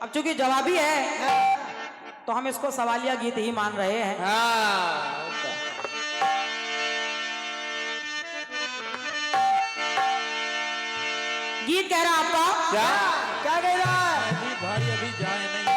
अब चूंकि जवाबी है तो हम इसको सवालिया गीत ही मान रहे हैं। गीत कह रहा आपका क्या क्या कह रहा है? भाई अभी जाए नहीं।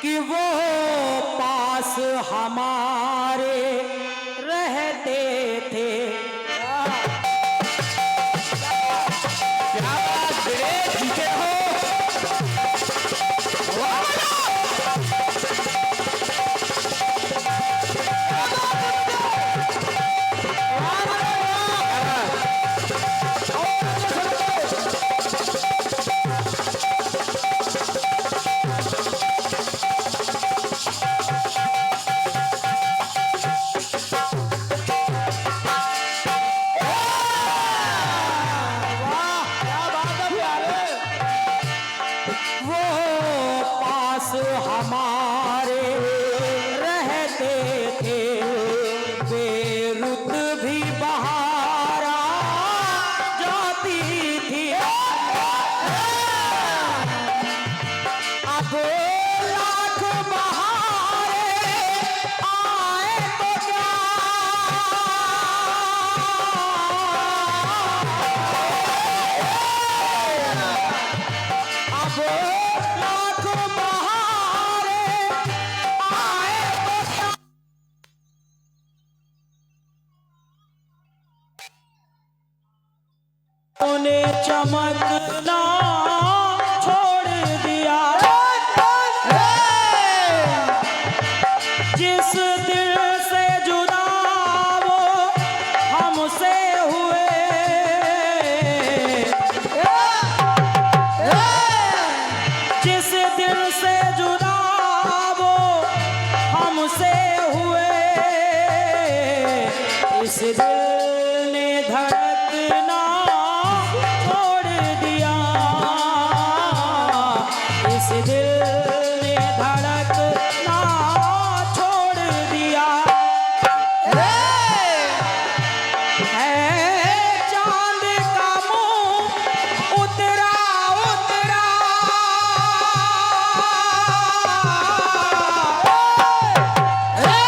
कि वो पास हमारे रहते थे। क्या बात ठीक है हो। हमारे रहते थे बेरुत भी बहारा जाती थी। अब लाख बहारे आए तो क्या अब लाख ने चमकना छोड़ दिया। जिस दिल से जुदा वो हमसे हुए, जिस दिल से जुदा वो हमसे हुए, इस दिल ने धड़कना इस दिल ने धड़कना छोड़ दिया। है चांद का मुंह उतरा उतरा, है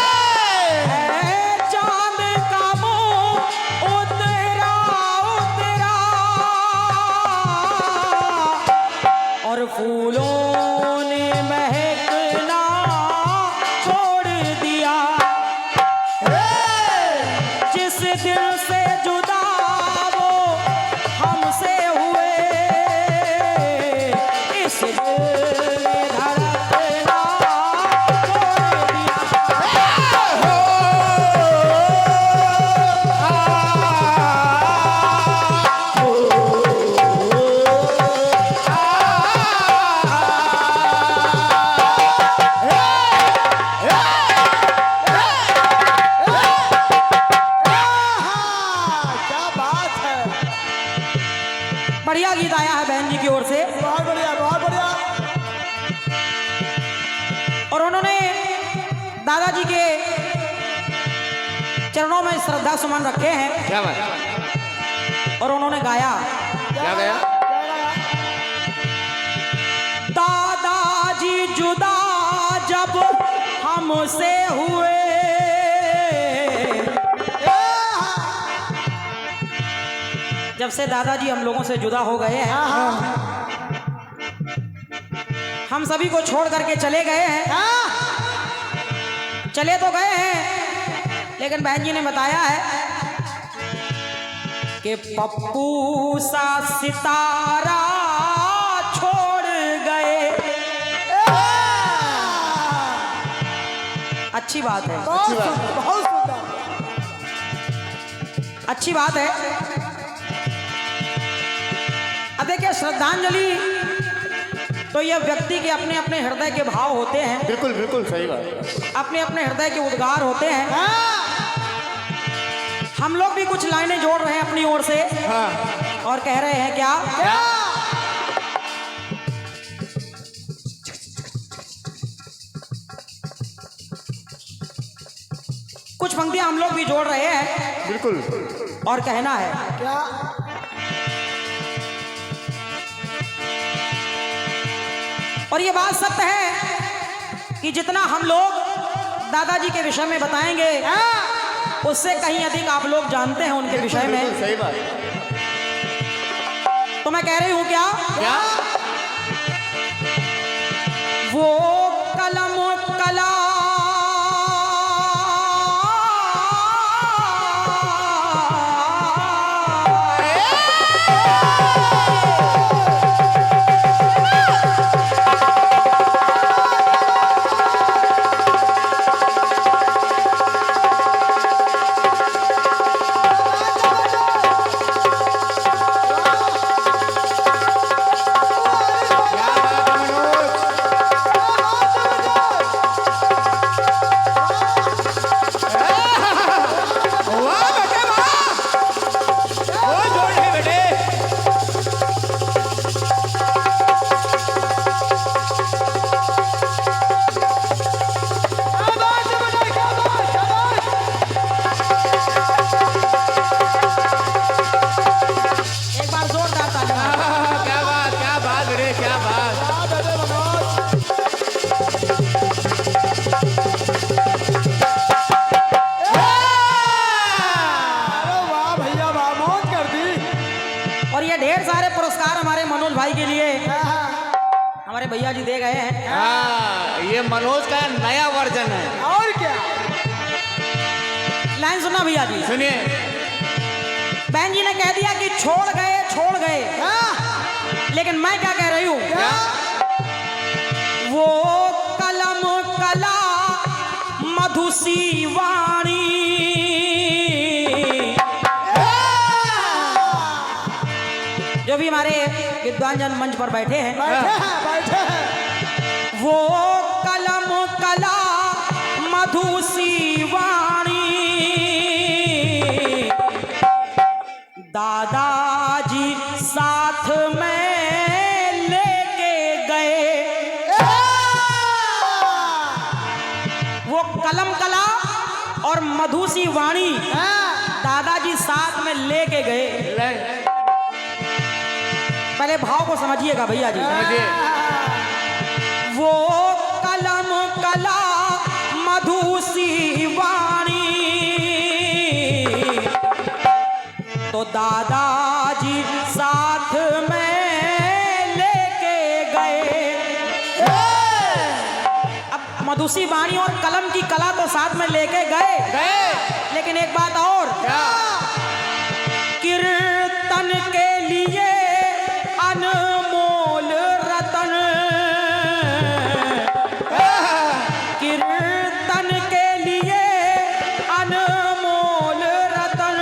चांद का मुंह उतरा उतरा, और फूलों ने महकना छोड़ दिया। जिस दिल से जुदा वो हमसे हुए, इस दिल ने धड़कना छोड़ दिया। बढ़िया गीत आया है बहन जी की ओर से, बहुत बढ़िया बहुत बढ़िया। और उन्होंने दादाजी के चरणों में श्रद्धा सुमन रखे हैं। क्या बात। और उन्होंने गाया क्या गया। दादाजी जुदा जब हमसे हुए, जब से दादाजी हम लोगों से जुदा हो गए हैं, हम सभी को छोड़ करके चले गए हैं। चले तो गए हैं, लेकिन बहन जी ने बताया है कि पप्पू सा सितारा छोड़ गए। अच्छी बात है, बहुत सुंदर, बहुत सुंदर। अच्छी बात है। अब देखिए, श्रद्धांजलि तो यह व्यक्ति के अपने अपने हृदय के भाव होते हैं, बिल्कुल बिल्कुल सही बात। अपने अपने हृदय के उद्गार होते हैं। हाँ, हम लोग भी कुछ लाइनें जोड़ रहे हैं अपनी ओर से हाँ। और कह रहे हैं क्या? क्या? कुछ पंक्तियां हम लोग भी जोड़ रहे हैं बिल्कुल। और कहना है क्या? और ये बात सत्य है कि जितना हम लोग दादाजी के विषय में बताएंगे उससे कहीं अधिक आप लोग जानते हैं उनके विषय में। बिल्कुल सही बात। तो मैं कह रही हूं क्या? क्या? वो कलम कला ढेर सारे पुरस्कार हमारे मनोज भाई के लिए हमारे भैया जी दे गए हैं। हाँ, ये मनोज का नया वर्जन है। और क्या? लाइन सुनना भैया जी, सुनिए। बहन जी ने कह दिया कि छोड़ गए छोड़ गए, लेकिन मैं क्या कह रही हूँ? वो कलम कला मधुसी वाणी जो भी हमारे विद्वान जन मंच पर बैठे हैं, बैठे हैं। वो कलम कला मधुसी वाणी दादाजी साथ में लेके गए। वो कलम कला और मधुसी वाणी दादाजी साथ में लेके गए। पहले भाव को समझिएगा भैया जी। वो कलम कला मधुसी वाणी तो दादाजी साथ में लेके गए। अब मधुसी वाणी और कलम की कला तो साथ में लेके गए, लेकिन एक बात और, कीर्तन के लिए अनमोल रतन, कीर्तन के लिए अनमोल रतन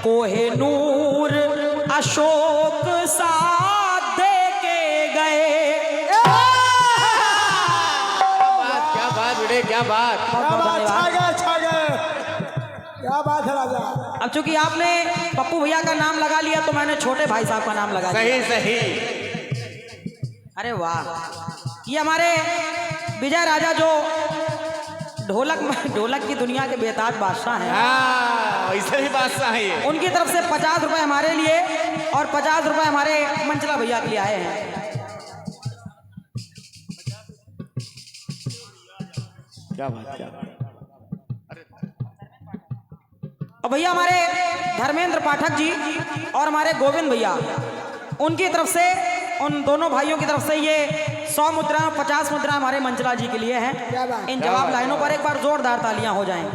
कोहिनूर अशोक साथ दे के गए। क्या बात बेटे, क्या बात, क्या बात है राजा। अब चूंकि आपने पप्पू भैया का नाम लगा लिया तो मैंने छोटे भाई साहब का नाम लगा सही लिया। सही। अरे वाह, ये हमारे विजय राजा जो ढोलक की दुनिया के बेताज बादशाह हैं, हाँ, वैसे भी बादशाह है ये। उनकी तरफ से 50 रुपए हमारे लिए और 50 रुपए हमारे मंचला भैया के लिए आए हैं। क्या बात, क्या बात। और भैया हमारे धर्मेंद्र पाठक जी और हमारे गोविंद भैया, उनकी तरफ से, उन दोनों भाइयों की तरफ से ये 100 मुद्रा 50 मुद्रा हमारे मंचला जी के लिए हैं। इन जवाब लाइनों पर एक बार जोरदार तालियां हो जाएं।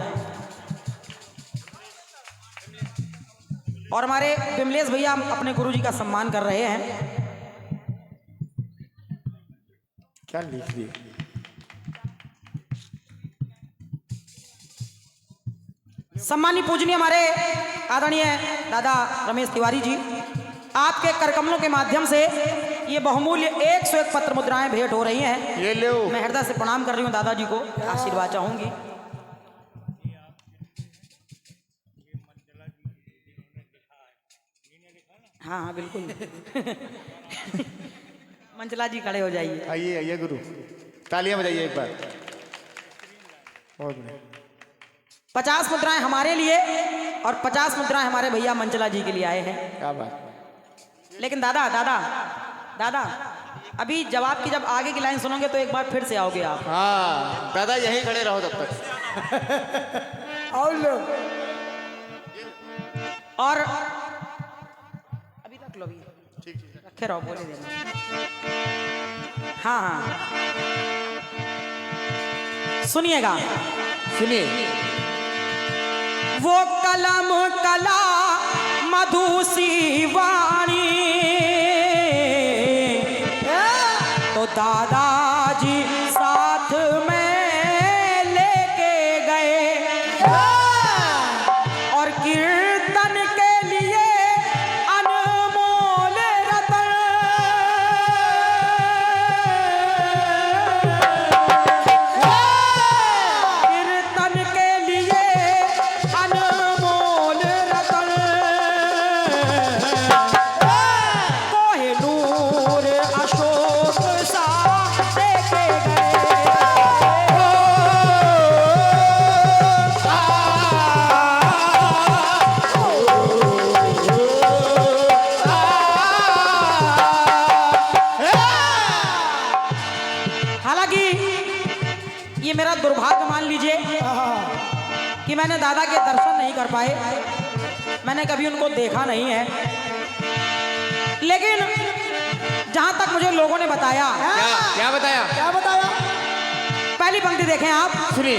और हमारे विमलेश भैया अपने गुरुजी का सम्मान कर रहे हैं। क्या लिख दिए? सम्मानित पूजनीय हमारे आदरणीय दादा रमेश तिवारी जी, आपके करकमलों के माध्यम से ये बहुमूल्य 101 पत्र मुद्राएं भेंट हो रही हैं। ये लो। मैं हृदय से प्रणाम कर रही हूँ दादाजी को, आशीर्वाद चाहूंगी। हाँ हाँ बिल्कुल। मंचला जी खड़े हो जाइए। आइए आइए गुरु, तालियां बजाइए एक बार। बहुत 50 मुद्राएं हमारे लिए और 50 मुद्राएं हमारे भैया मंचला जी के लिए आए हैं। क्या बात। लेकिन दादा दादा दादा अभी जवाब की जब आगे की लाइन सुनोगे तो एक बार फिर से आओगे आप। हाँ दादा यहीं खड़े रहो तब तक। और लोग और अभी रख लो, अभी रखे रहो, बोले देना। हाँ हाँ सुनिएगा, सुनिए। वो कलम कला मधुसी वाणी तो दादाजी साथ में लेके गए और कीर्तन के लिए अनमोल रतन कीर्तन के लिए अनमोल रतन कोहिनूर अशोक सा देखे हालांकि ये मेरा दुर्भाग्य मान लीजिए कि मैंने दादा के दर्शन नहीं कर पाए, मैंने कभी उनको देखा नहीं है। लेकिन जहां तक मुझे लोगों ने बताया, क्या बताया? क्या बताया, पहली पंक्ति देखें आप, सुनिए।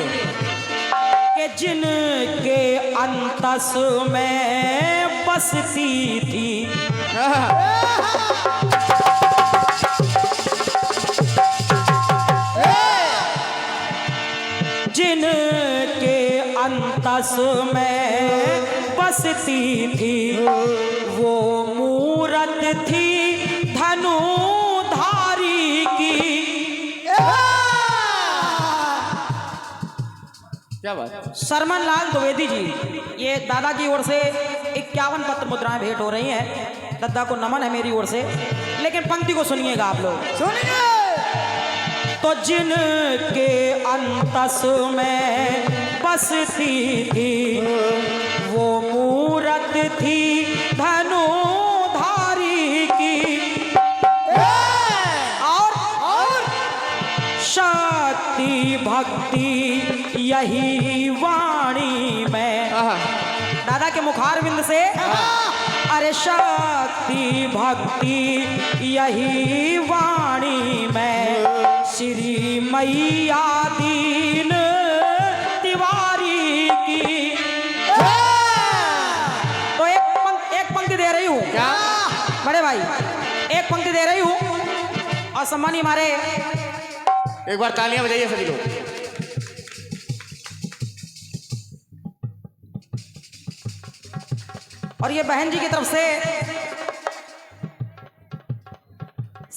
कि जिनके अंतस में बसती थी जिनके अंतस में बसती थी वो मूरत थी धनुधारी की। क्या बात। सरमन लाल द्विवेदी जी, ये दादा की ओर से 51 पत्र मुद्राएं भेंट हो रही हैं। दादा को नमन है मेरी ओर से। लेकिन पंक्ति को सुनिएगा आप लोग, सुनिए। तो जिनके अंतस में बसती थी वो मूरत थी धनुधारी की और शक्ति भक्ति यही वाणी में। दादा के मुखारविंद से अरे शक्ति भक्ति यही वाणी में श्री मैया दीन तिवारी की। तो एक पंक्ति दे रही हूँ, क्या बड़े भाई, एक पंक्ति दे रही हूँ और सम्मानी हमारे एक बार तालियां बजाइए सभी लोग। और ये बहन जी की तरफ से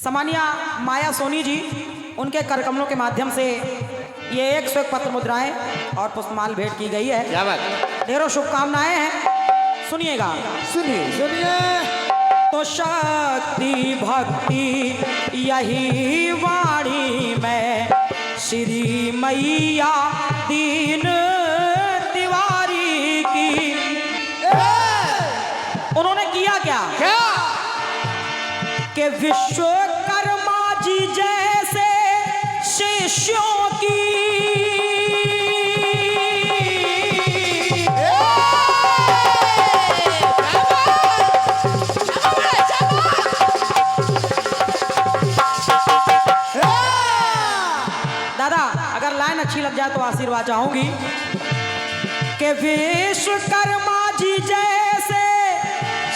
समानिया माया सोनी जी, उनके करकमलों के माध्यम से ये 101 पत्र मुद्राएं और पुष्पमाल भेंट की गई है। क्या बात। ढेरों शुभकामनाएं हैं, सुनिएगा। सुनिए सुनिए। तो शक्ति भक्ति यही वाणी में श्री मैया दीन तिवारी की। उन्होंने किया क्या? क्या? कि विश्वकर्मा जी जैसे शिष्यों की दादा अगर लाइन अच्छी लग जाए तो आशीर्वाद चाहूंगी कि विश्वकर्मा जी जैसे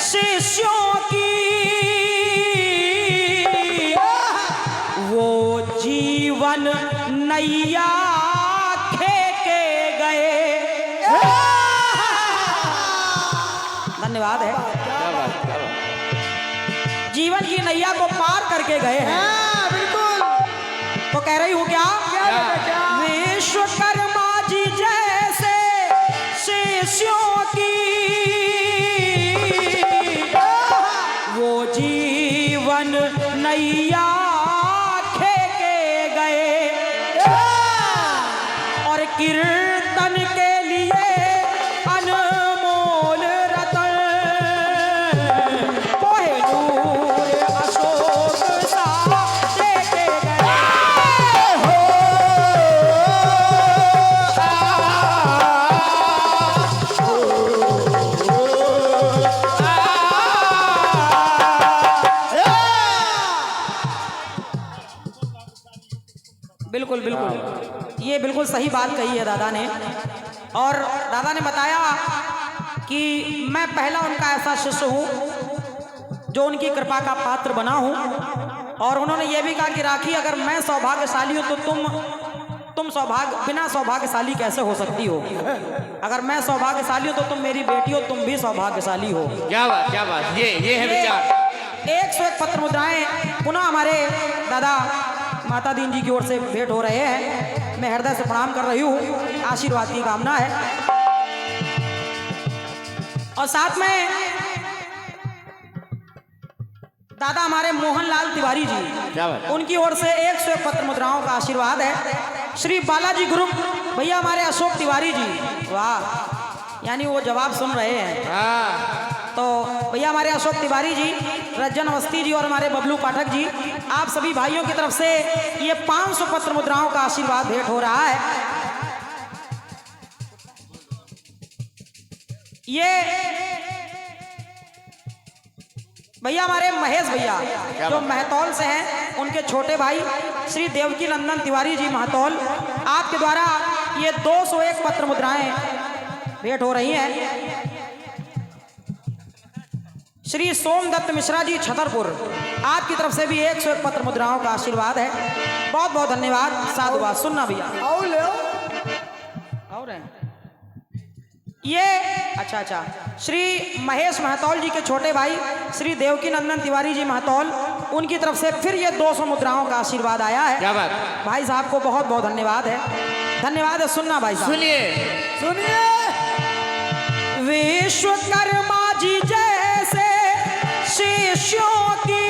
शिष्यों की वो जीवन नैया खेके गए धन्यवाद है। क्या बात, क्या बात। जीवन की नैया को पार करके गए हैं। हाँ, बिल्कुल। तो कह रही हूँ क्या, क्या? विश्वकर्मा जी जैसे शिष्यों की वो जीवन नैया खेके गए और कीर्तन के लिए अनमोल रतन कोहिनूर अशोक सा देके गए। बिल्कुल बिल्कुल, ये बिल्कुल सही बात कही है दादा ने। और दादा ने बताया कि मैं पहला उनका ऐसा शिष्य हूँ जो उनकी कृपा का पात्र बना हूँ। और उन्होंने ये भी कहा कि राखी, अगर मैं सौभाग्यशाली हूँ तो तुम बिना सौभाग्यशाली कैसे हो सकती हो। अगर मैं सौभाग्यशाली हूँ तो तुम मेरी बेटी हो, तुम भी सौभाग्यशाली हो। क्या बात, क्या बात। ये है विचार। 101 पत्र मुद्राएं पुनः हमारे दादा माता दीन जी की ओर से भेंट हो रहे हैं। मैं हृदय से प्रणाम कर रही हूँ, आशीर्वाद की कामना है। और साथ में दादा हमारे मोहनलाल तिवारी जी, क्या बात। उनकी ओर से 101 पत्र मुद्राओं का आशीर्वाद है। श्री बालाजी ग्रुप भैया हमारे अशोक तिवारी जी, वाह, यानी वो जवाब सुन रहे हैं। हाँ, तो भैया हमारे अशोक तिवारी जी, रज्जन अवस्थी जी और हमारे बबलू पाठक जी, आप सभी भाइयों की तरफ से ये 500 पत्र मुद्राओं का आशीर्वाद भेंट हो रहा है। ये भैया हमारे महेश भैया जो महतौल से हैं, उनके छोटे भाई श्री देवकी नंदन तिवारी जी महतौल, आपके द्वारा ये 201 पत्र मुद्राएं भेंट हो रही हैं। श्री सोमदत्त मिश्रा जी छतरपुर, आपकी तरफ से भी 101 पत्र मुद्राओं का आशीर्वाद है। बहुत बहुत धन्यवाद, साधुवाद। सुनना भैया और है ये, अच्छा, श्री महेश महतौल जी के छोटे भाई श्री देवकी नंदन तिवारी जी महतौल, उनकी तरफ से फिर ये 200 मुद्राओं का आशीर्वाद आया है। क्या बात। भाई साहब को बहुत बहुत धन्यवाद है, धन्यवाद है। सुनना भाई साहब, सुनिए। विश्वकर्मा जी जैसे शिष्यों की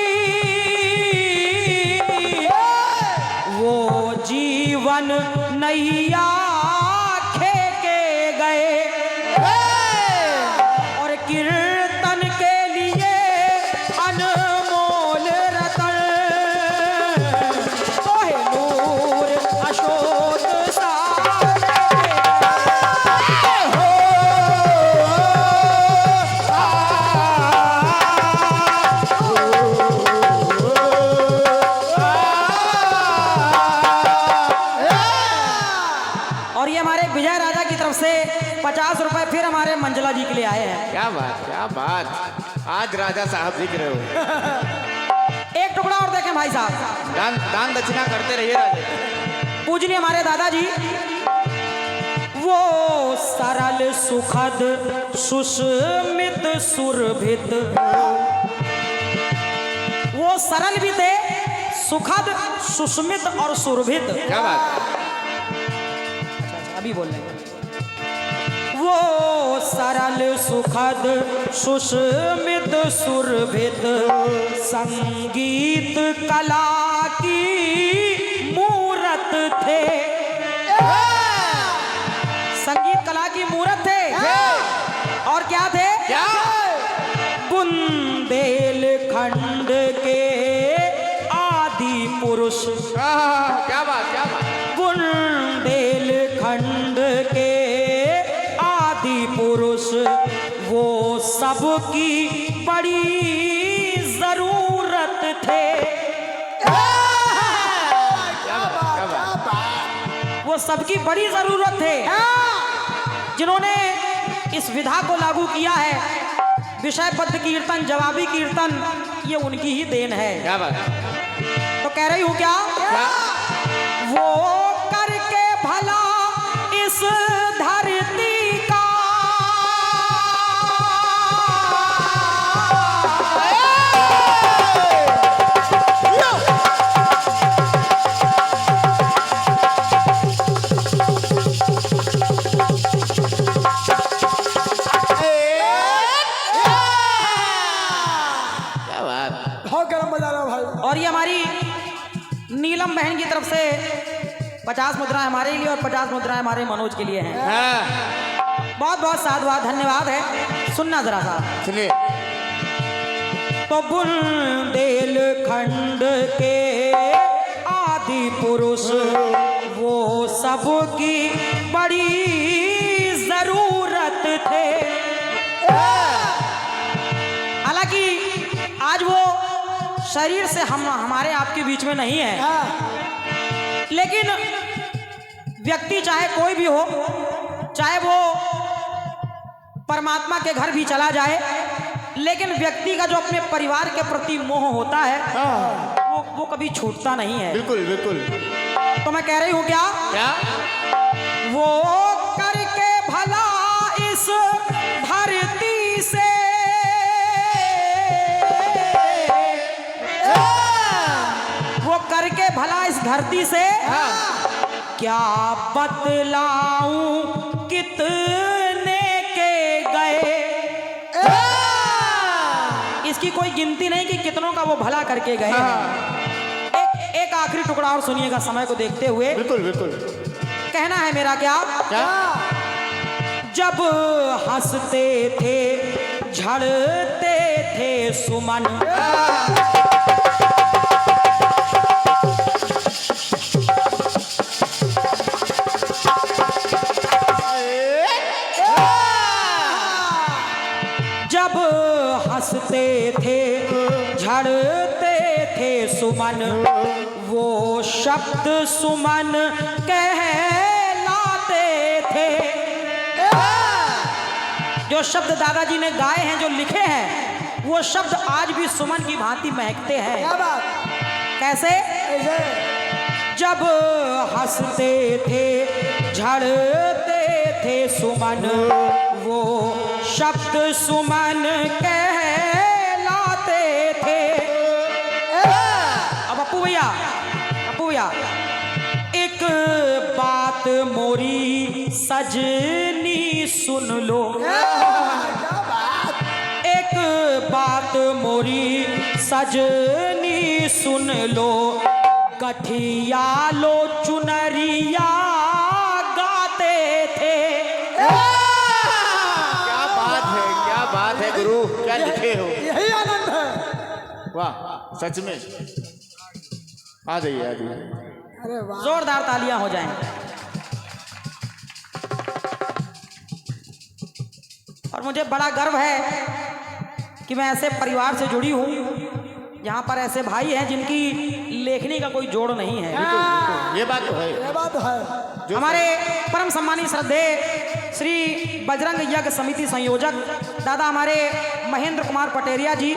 वो जीवन नैया खेके गए और कीर्तन के लिए अनमोल रतन कोहिनूर अशोक सा विजय राजा की तरफ से 50 रुपए फिर हमारे मंजला जी के लिए आए हैं। क्या बात, क्या बात। आज राजा साहब दिख रहे हो। एक टुकड़ा और देखें भाई साहब, दान दक्षिणा करते रहिए राजा। पूजनीय हमारे दादाजी, वो सरल सुखद सुस्मित सुरभित, वो सरल भी थे, सुखद सुस्मित और सुरभित। क्या बात। अभी बोल रहे हैं। वो सरल सुखद सुस्मित सुरभित संगीत कला की मूरत थे, संगीत कला की मूरत थे। और क्या थे? क्या? बुंदेलखंड के आदि पुरुष। क्या बात, क्या बात। बुंदेलखंड के आदि पुरुष वो सबकी बड़ी जरूरत थे। वो सबकी बड़ी जरूरत थे जिन्होंने इस विधा को लागू किया है। विषयबद्ध कीर्तन, जवाबी कीर्तन, ये उनकी ही देन है। क्या बात। तो कह रही हूं क्या? वो करके भला इस धरती का नीलम बहन की तरफ से 50 मुद्राएं हमारे लिए और 50 मुद्राएं हमारे मनोज के लिए हैं। बहुत बहुत साधुवाद धन्यवाद है। सुनना जरा सा सुनिए। तो बुंदेलखंड के आदि पुरुष वो सबकी बड़ी जरूरत थे। हालांकि आज वो शरीर से हमारे आपके बीच में नहीं है, लेकिन व्यक्ति चाहे कोई भी हो, चाहे वो परमात्मा के घर भी चला जाए, लेकिन व्यक्ति का जो अपने परिवार के प्रति मोह होता है वो कभी छूटता नहीं है। बिल्कुल बिल्कुल। तो मैं कह रही हूं क्या वो करके भला इस धरती से वो करके भला इस धरती से क्या बतलाऊं कितने के गए। इसकी कोई गिनती नहीं कि कितनों का वो भला करके गए हैं। एक आखिरी टुकड़ा और सुनिएगा समय को देखते हुए। बिल्कुल बिल्कुल। कहना है मेरा क्या जब हंसते थे झड़ते थे सुमन, जब हंसते थे झड़ते थे सुमन, वो शब्द सुमन कहलाते थे। जो शब्द दादाजी ने गाए हैं, जो लिखे हैं, वो शब्द आज भी सुमन की भांति महकते हैं। क्या बात? कैसे? जब हंसते थे झड़ते थे सुमन, वो शब्द सुमन कहलाते थे। अब अपू भैया एक बात मोरी सजनी सुन लो, एक बात मोरी सजनी सुन लो, गठिया लो चुनरिया गाते थे। क्या बात है गुरु, क्या लिखे हो। यही आनंद है। वाह सच में। आ जाइए आ जाइए। अरे वाह, जोरदार तालियां हो जाएं। और मुझे बड़ा गर्व है कि मैं ऐसे परिवार से जुड़ी हूं, यहाँ पर ऐसे भाई हैं जिनकी लेखनी का कोई जोड़ नहीं है। ये बात तो है। ये बात है। हमारे परम सम्मानी श्रद्धेय श्री बजरंग यज्ञ समिति संयोजक दादा हमारे महेंद्र कुमार पटेरिया जी,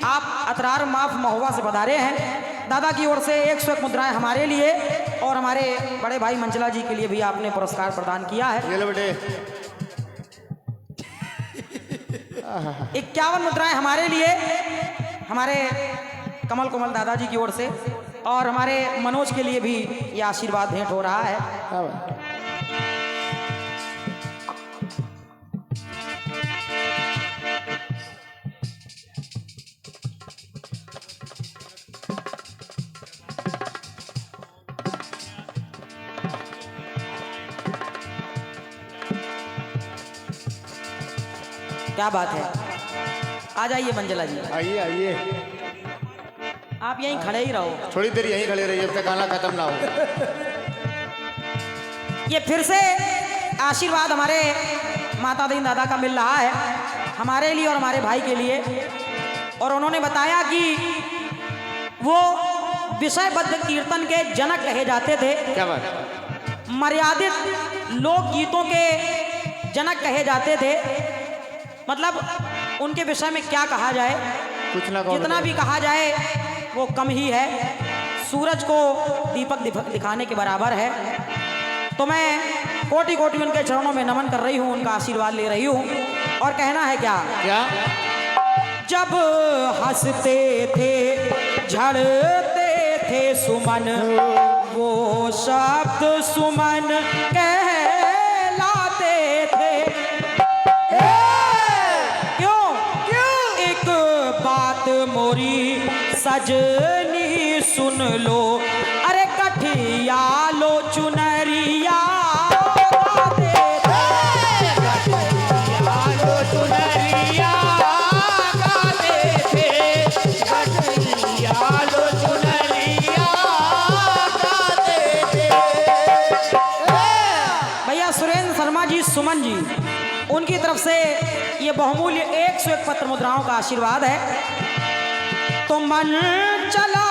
आप अतरार माफ महुआ से पधारे हैं। दादा की ओर से 101 मुद्राएं हमारे लिए और हमारे बड़े भाई मंचला जी के लिए भी आपने पुरस्कार प्रदान किया है। ये लो बेटे। 51 मुद्राएं हमारे लिए, हमारे कमल कोमल दादाजी की ओर से, और हमारे मनोज के लिए भी ये आशीर्वाद भेंट हो रहा है। क्या बात है। आ जाइए मंजला जी, आइए आइए। आप यहीं खड़े ही रहो। थोड़ी देर यहीं खड़े रहिए, जब तक गाना खत्म ना हो। ये फिर से आशीर्वाद हमारे माता दीन दादा का मिल रहा है हमारे लिए और हमारे भाई के लिए। और उन्होंने बताया कि वो विषयबद्ध कीर्तन के जनक कहे जाते थे। क्या बात। मर्यादित लोकगीतों के जनक कहे जाते थे। मतलब उनके विषय में क्या कहा जाए, कुछ ना कहो। जितना भी कहा जाए वो कम ही है। सूरज को दीपक दिखाने के बराबर है। तो मैं कोटि कोटि उनके चरणों में नमन कर रही हूँ, उनका आशीर्वाद ले रही हूँ। और कहना है क्या जब हंसते थे झड़ते थे सुमन, वो शब्द सुमन कहलाते थे। एक बात मोरी सजनी सुन लो, अरे चुनरिया गाते थे। भैया सुरेंद्र शर्मा जी, सुमन जी, उनकी तरफ से ये बहुमूल्य 101 पत्र मुद्राओं का आशीर्वाद है। तो मन चला